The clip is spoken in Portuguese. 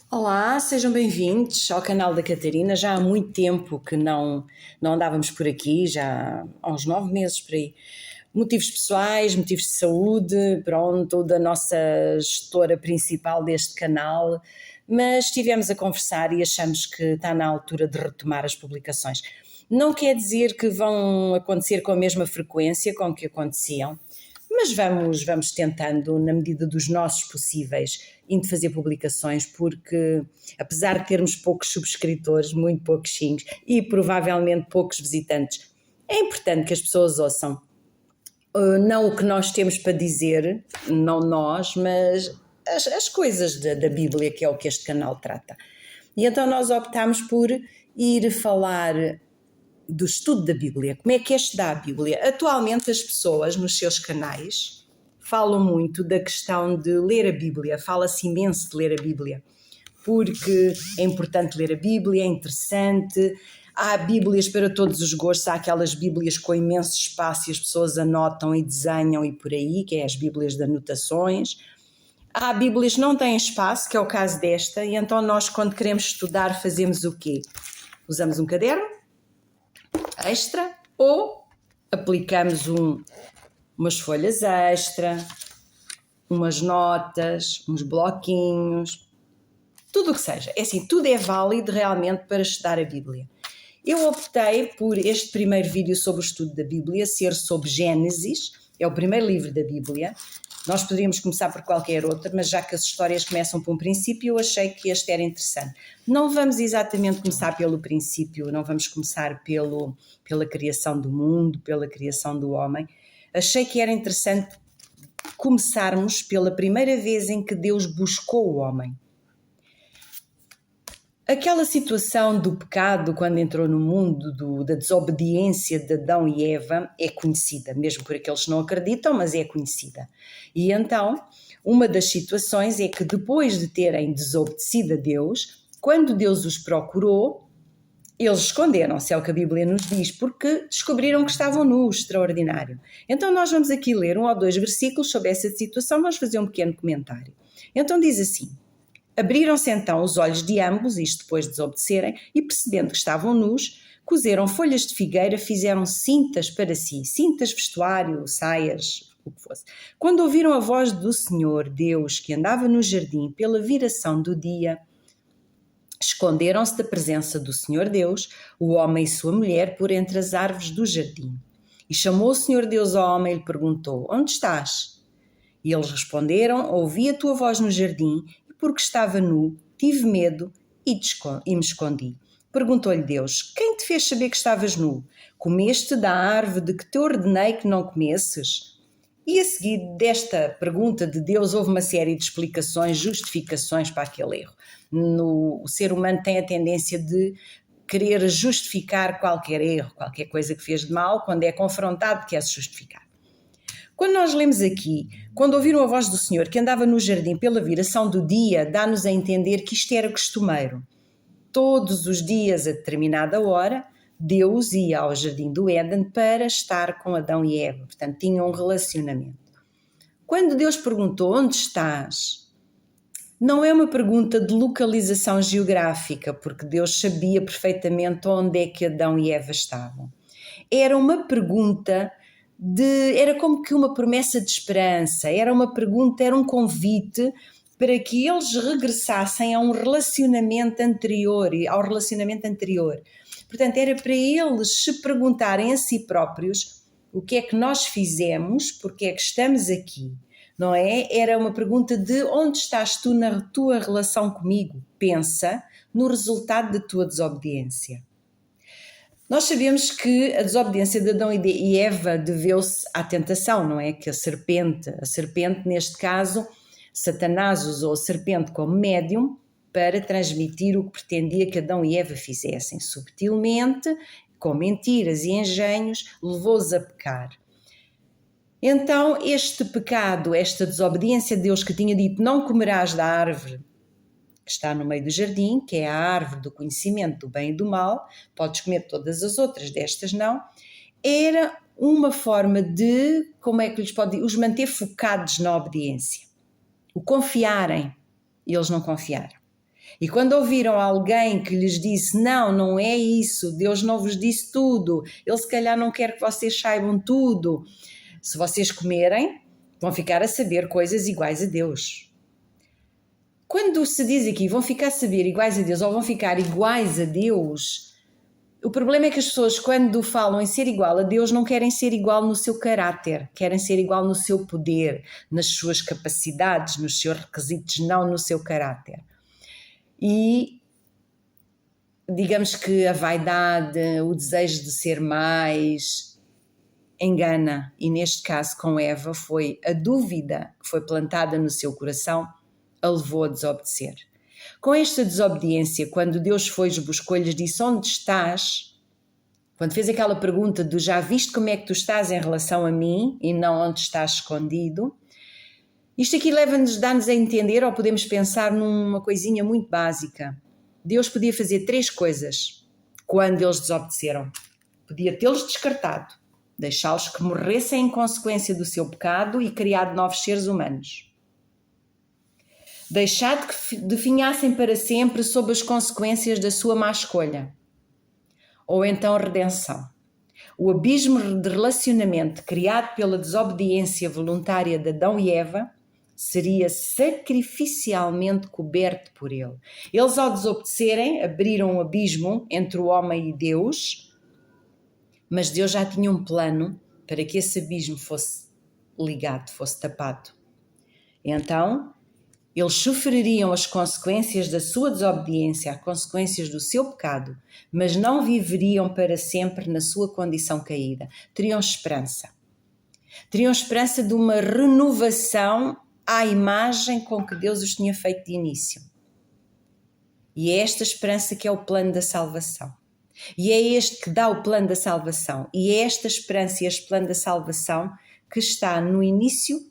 Olá, sejam bem-vindos ao canal da Catarina. Já há muito tempo que não andávamos por aqui, já há uns 9 meses por aí. Motivos pessoais, motivos de saúde, pronto, da nossa gestora principal deste canal, mas estivemos a conversar e achamos que está na altura de retomar as publicações. Não quer dizer que vão acontecer com a mesma frequência com que aconteciam, mas vamos tentando, na medida dos nossos possíveis, indo fazer publicações, porque apesar de termos poucos subscritores, muito pouquinhos, e provavelmente poucos visitantes, é importante que as pessoas ouçam, não o que nós temos para dizer, não nós, mas as coisas da Bíblia, que é o que este canal trata. E então nós optámos por ir falar do estudo da Bíblia. Como é que é estudar a Bíblia? Atualmente as pessoas nos seus canais falam muito da questão de ler a Bíblia, fala-se imenso de ler a Bíblia, porque é importante ler a Bíblia, é interessante, há Bíblias para todos os gostos, há aquelas Bíblias com imenso espaço e as pessoas anotam e desenham e por aí, que é as Bíblias de anotações. Há Bíblias que não têm espaço, que é o caso desta, e então nós quando queremos estudar fazemos o quê? Usamos um caderno extra ou aplicamos umas folhas extra, umas notas, uns bloquinhos, tudo o que seja. É assim, tudo é válido realmente para estudar a Bíblia. Eu optei por este primeiro vídeo sobre o estudo da Bíblia ser sobre Gênesis, é o primeiro livro da Bíblia. Nós poderíamos começar por qualquer outro, mas já que as histórias começam por um princípio, eu achei que este era interessante. Não vamos exatamente começar pelo princípio, não vamos começar pela criação do mundo, pela criação do homem. Achei que era interessante começarmos pela primeira vez em que Deus buscou o homem. Aquela situação do pecado quando entrou no mundo, da desobediência de Adão e Eva é conhecida, mesmo por aqueles que não acreditam, mas é conhecida. E então, uma das situações é que depois de terem desobedecido a Deus, quando Deus os procurou, eles esconderam-se, é o que a Bíblia nos diz, porque descobriram que estavam nus, extraordinário. Então nós vamos aqui ler 1 ou 2 versículos sobre essa situação, vamos fazer um pequeno comentário. Então diz assim: abriram-se então os olhos de ambos, isto depois de desobedecerem, e percebendo que estavam nus, cozeram folhas de figueira, fizeram cintas para si, cintas, vestuário, saias, o que fosse. Quando ouviram a voz do Senhor Deus que andava no jardim pela viração do dia, esconderam-se da presença do Senhor Deus, o homem e sua mulher, por entre as árvores do jardim. E chamou o Senhor Deus ao homem e lhe perguntou: onde estás? E eles responderam: ouvi a tua voz no jardim, e porque estava nu, tive medo e me escondi. Perguntou-lhe Deus: quem te fez saber que estavas nu? Comeste da árvore de que te ordenei que não comesses? E a seguir desta pergunta de Deus houve uma série de explicações, justificações para aquele erro. O ser humano tem a tendência de querer justificar qualquer erro, qualquer coisa que fez de mal, quando é confrontado quer-se justificar. Quando nós lemos aqui, quando ouviram a voz do Senhor que andava no jardim pela viração do dia, dá-nos a entender que isto era costumeiro. Todos os dias, a determinada hora, Deus ia ao jardim do Éden para estar com Adão e Eva, portanto tinham um relacionamento. Quando Deus perguntou: onde estás? Não é uma pergunta de localização geográfica, porque Deus sabia perfeitamente onde é que Adão e Eva estavam. Era uma pergunta era como que uma promessa de esperança, era uma pergunta, era um convite para que eles regressassem a um relacionamento anterior, ao relacionamento anterior. Portanto, era para eles se perguntarem a si próprios o que é que nós fizemos, porque é que estamos aqui, não é? Era uma pergunta de onde estás tu na tua relação comigo? Pensa no resultado da tua desobediência. Nós sabemos que a desobediência de Adão e Eva deveu-se à tentação, não é? Que a serpente neste caso, Satanás usou a serpente como médium para transmitir o que pretendia que Adão e Eva fizessem. Subtilmente, com mentiras e engenhos, levou-os a pecar. Então, este pecado, esta desobediência a Deus que tinha dito: não comerás da árvore que está no meio do jardim, que é a árvore do conhecimento do bem e do mal, podes comer todas as outras, destas não, era uma forma de, como é que lhes pode dizer, os manter focados na obediência, o confiarem, e eles não confiaram. E quando ouviram alguém que lhes disse, não, não é isso, Deus não vos disse tudo, Ele se calhar não quer que vocês saibam tudo, se vocês comerem, vão ficar a saber coisas iguais a Deus. Quando se diz aqui, vão ficar a saber iguais a Deus ou vão ficar iguais a Deus, o problema é que as pessoas, quando falam em ser igual a Deus, não querem ser igual no seu caráter, querem ser igual no seu poder, nas suas capacidades, nos seus requisitos, não no seu caráter. E digamos que a vaidade, o desejo de ser mais, engana. E neste caso com Eva foi a dúvida que foi plantada no seu coração, a levou a desobedecer. Com esta desobediência, quando Deus foi-lhes buscou, lhes disse, onde estás? Quando fez aquela pergunta do já viste como é que tu estás em relação a mim e não onde estás escondido, isto aqui dá-nos a entender, ou podemos pensar numa coisinha muito básica. Deus podia fazer 3 coisas quando eles desobedeceram. Podia tê-los descartado, deixá-los que morressem em consequência do seu pecado e criado novos seres humanos. Deixar que definhassem para sempre sob as consequências da sua má escolha. Ou então a redenção. O abismo de relacionamento criado pela desobediência voluntária de Adão e Eva seria sacrificialmente coberto por ele. Eles, ao desobedecerem, abriram um abismo entre o homem e Deus, mas Deus já tinha um plano para que esse abismo fosse ligado, fosse tapado. Então, eles sofreriam as consequências da sua desobediência, as consequências do seu pecado, mas não viveriam para sempre na sua condição caída. Teriam esperança. Teriam esperança de uma renovação à imagem com que Deus os tinha feito de início. E é esta esperança que é o plano da salvação. E é este que dá o plano da salvação. E é esta esperança e este plano da salvação que está no início